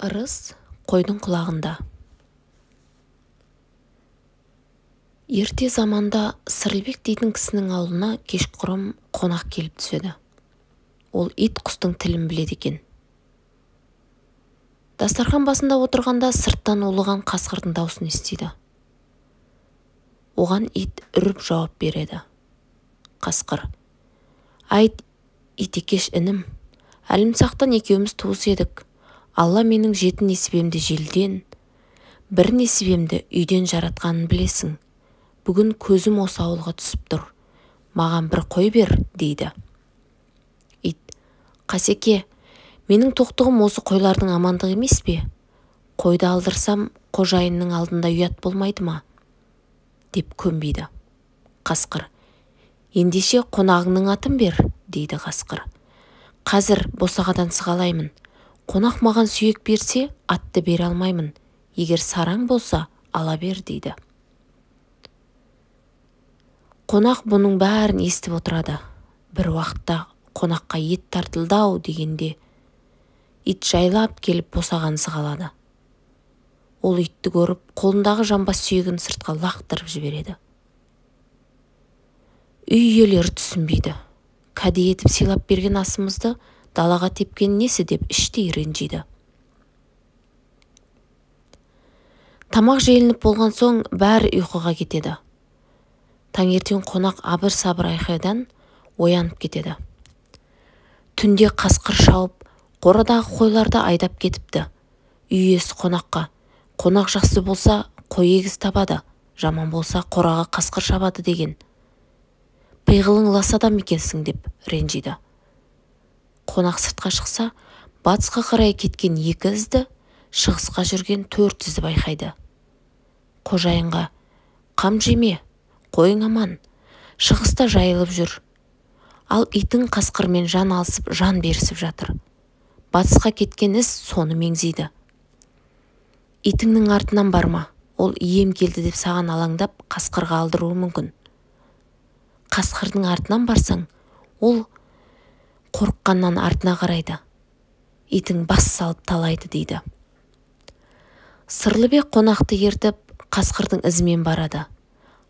Ырыс қойдың құлағында. Ерте заманда Сырлыбек дейтін кісінің аулына кешқұрым қонақ келіп түседі. Ол ит құстың тілін біледі екен. Дастархан басында отырғанда сырттан улыған қасқырдың даусын естиді. Оған ит үріп жауап береді. Қасқыр: «Айт, Итекеш інім, әлімсақтан екеуміз туыс едік. Алла менің 7 несібемді желден, 1 несібемді үйден жаратқанын білесің. Бүгін көзім осы ауылға түсіп тұр. Маған бір қой бер», дейді. Ит: «Қасеке, менің тоқтығым осы қойлардың амандығы емес пе? Қойды алдырсам, қожайынның алдында ұят болмайды ма?» деп көнбейді. Қасқыр: «Ендеше қонағыңның атын бер», дейді қасқыр. «Қазір босағадан сығалаймын. Қонақ маған сүйек берсе, атты бере алмаймын. Егер сараң болса, ала бер», дейді. Қонақ бұның бәрін естіп отырады. Бір уақытта қонаққа ет тартылды-ау дегенде, ит жайлап келіп босағаны сығалады. Ол итті көріп, қолындағы жамбас сүйегін сыртқа лақтырып жібереді. Үй иелері түсінбейді. Кәде етіп сыйлап берген асымызды далаға тепкен несі деп іштей ренжиді. Тамақ желініп болған соң бәрі ұйқыға кетеді. Таңертең қонақ абыр-сабыр айқайдан оянып кетеді. Түнде қасқыр шауып, қорадағы қойларды айдап кетіпті. Үй иесі қонаққа: «Қонақ жақсы болса, қой егіз табады, жаман болса, қораға қасқыр шабады» деген. «Пиғылың лас адам екенсің» деп ренжиді. Қонақ сыртқа шықса, батысқа қарай кеткен 2 ізді, шығысқа жүрген 4 ізді байқайды. Қожайынға: «Қам жеме, қойың аман, шығыста жайылып жүр. Ал итің қасқырмен жан алысып, жан берісіп жатыр. Батысқа кеткен із соны меңзейді. Итіңнің артынан барма, ол ием келді деп саған алаңдап, қасқырға алдыруы мүмкін. Қасқырдың артынан барсаң, ол қорыққаннан артына қарайды. Итің бас салып талайды», дейді. Сырлыбек қонақты ертіп, қасқырдың ізімен барады.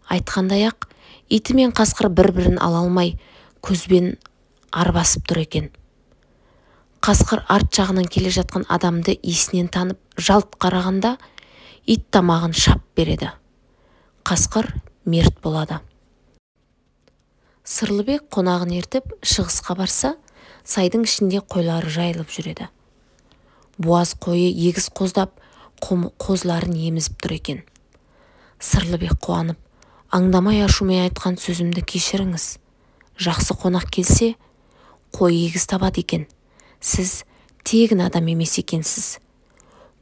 Айтқандай-ақ, иті мен қасқыр бір-бірін ала алмай, көзбен арбасып тұр екен. Қасқыр арт жағынан келе жатқан адамды иісінен танып, жалт қарағанда, ит тамағын шап береді. Қасқыр мерт болады. Сырлыбек қонағын ертіп шығысқа барса, сайдың ішінде қойлары жайылып жүреді. Буаз қойы егіз қоздап, қозыларын емізіп тұр екен. Сырлыбек қуанып: «Аңдамай ашумен айтқан сөзімді кешіріңіз. Жақсы қонақ келсе, қой егіз табады екен. Сіз тегін адам емес екенсіз.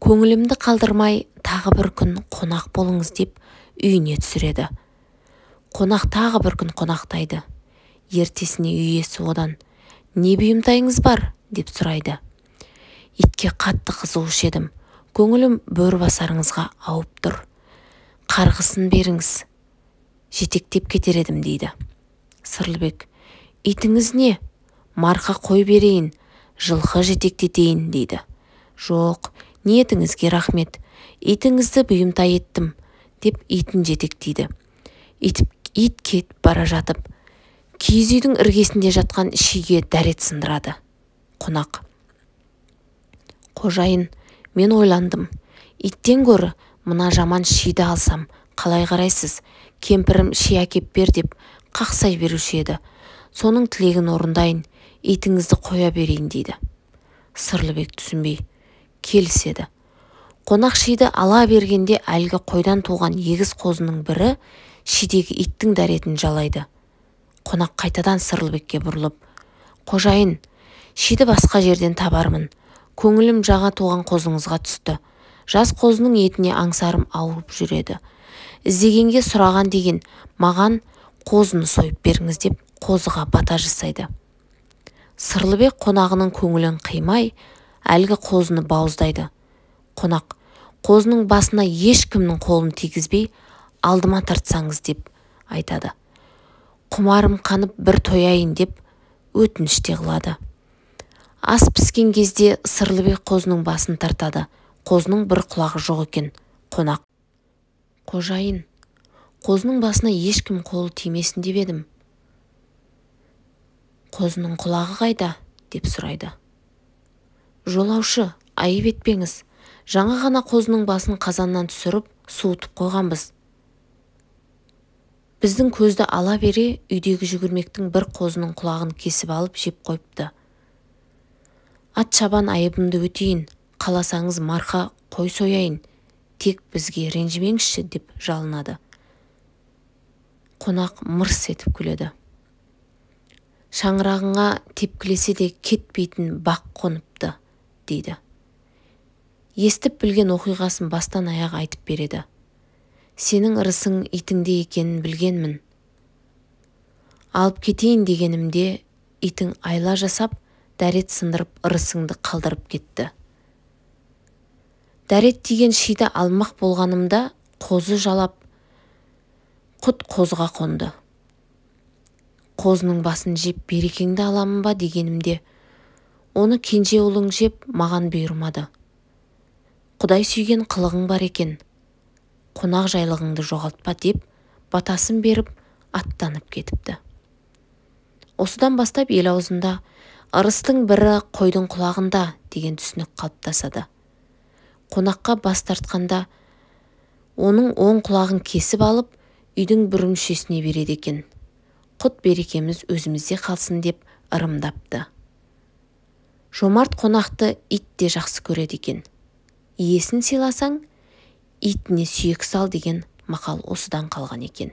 Көңілімді қалдырмай, тағы бір күн қонақ болыңыз» деп үйіне түсіреді. Қонақ тағы бір күн қонақтайды. Ертесіне үй иесі одан: «Не бұйымтайыңыз бар?» деп сұрайды. «Итке қатты қызығушы едім. Көңілім бөрібасарыңызға ауып тұр. Қарғысын беріңіз, жетектеп кетер едім» дейді. Сырлыбек: «Итіңіз не? Марқа қой берейін, жылқы жетектетейін» дейді. «Жоқ, ниетіңізге рахмет. Итіңізді бұйымтай еттім» деп итін жетектейді. Ит кетіп бара жатып, киіз үйдің іргесінде жатқан шиге дәрет сындырады. Қонақ: «Қожайын, мен ойландым. Иттен гөрі мына жаман шиді алсам, қалай қарайсыз? Кемпірім ши әкеп бер деп қақсай беруші еді. Соның тілегін орындайын, итіңізді қоя берейін» дейді. Сырлыбек түсінбей келіседі. Қонақ шиді ала бергенде әлгі қойдан туған егіз қозының бірі шидегі иттің дәретін жалайды. Қонақ қайтадан Сырлыбекке бұрылып: «Қожайын, шиді басқа жерден табармын. Көңілім жаңа туған қозыңызға түсті. Жас қозының етіне аңсарым ауырып жүреді. Іздегенге сұраған деген, маған қозыны сойып беріңіз» деп қозыға бата жасайды. Сырлыбек қонағының көңілін қимай, әлгі қозыны бауыздайды. Қонақ: «Қозының басына ешкімнің қолын тигізбей, алдыма тартсаңыз» деп айтады. Құмарым қанып бір тояйын деп өтініште қылады. Ас піскен кезде Сырлыбек қозының басын тартады. Қозының бір құлағы жоқ екен. Қонақ: қожайын, қозының басына ешкім қолы тимесін деп едім. Қозының құлағы қайда? Деп сұрайды. Жолаушы, айып етпеңіз. Жаңа ғана қозының басын қазаннан түсіріп, суытып қойғанбыз. Біздің көзді ала бере үйдегі жүгірмектің бір қозының құлағын кесіп алып жеп қойыпты. Ат шабан айыбымды өтейін, қаласаңыз марқа қой сояйын, тек бізге ренжімеңізші деп жалынады. Қонақ мырс етіп күледі. Шаңырағыңа тепкілесе де кетпейтін бақ қоныпты, дейді. Естіп білген оқиғасын бастан аяқ айтып береді. Сенің ырысың итіңде екенін білгенмін. Алып кетейін дегенімде итің айла жасап, дәрет сындырып ырысыңды қалдырып кетті. Дәрет тиген шиді алмақ болғанымда қозы жалап, құт қозға қонды. Қозының басын жеп берекеңді аламын ба дегенімде, оны кенже ұлың жеп маған бұйырмады. Құдай сүйген қылығың бар екен, қонақ жайлығыңды жоғалтпа деп батасын беріп аттанып кетіпті. Осыдан бастап ел аузында ырыстың бірі қойдың құлағында деген түсінік қалыптасады. Қонаққа бас тартқанда оның оң құлағын кесіп алып, үйдің бір мүшесіне береді екен. Құт берекеміз өзімізде қалсын деп ырымдапты. Жомарт қонақты ит те жақсы көреді екен. Иесін сыйласаң, итіне сүйек сал деген мақал осыдан қалған екен.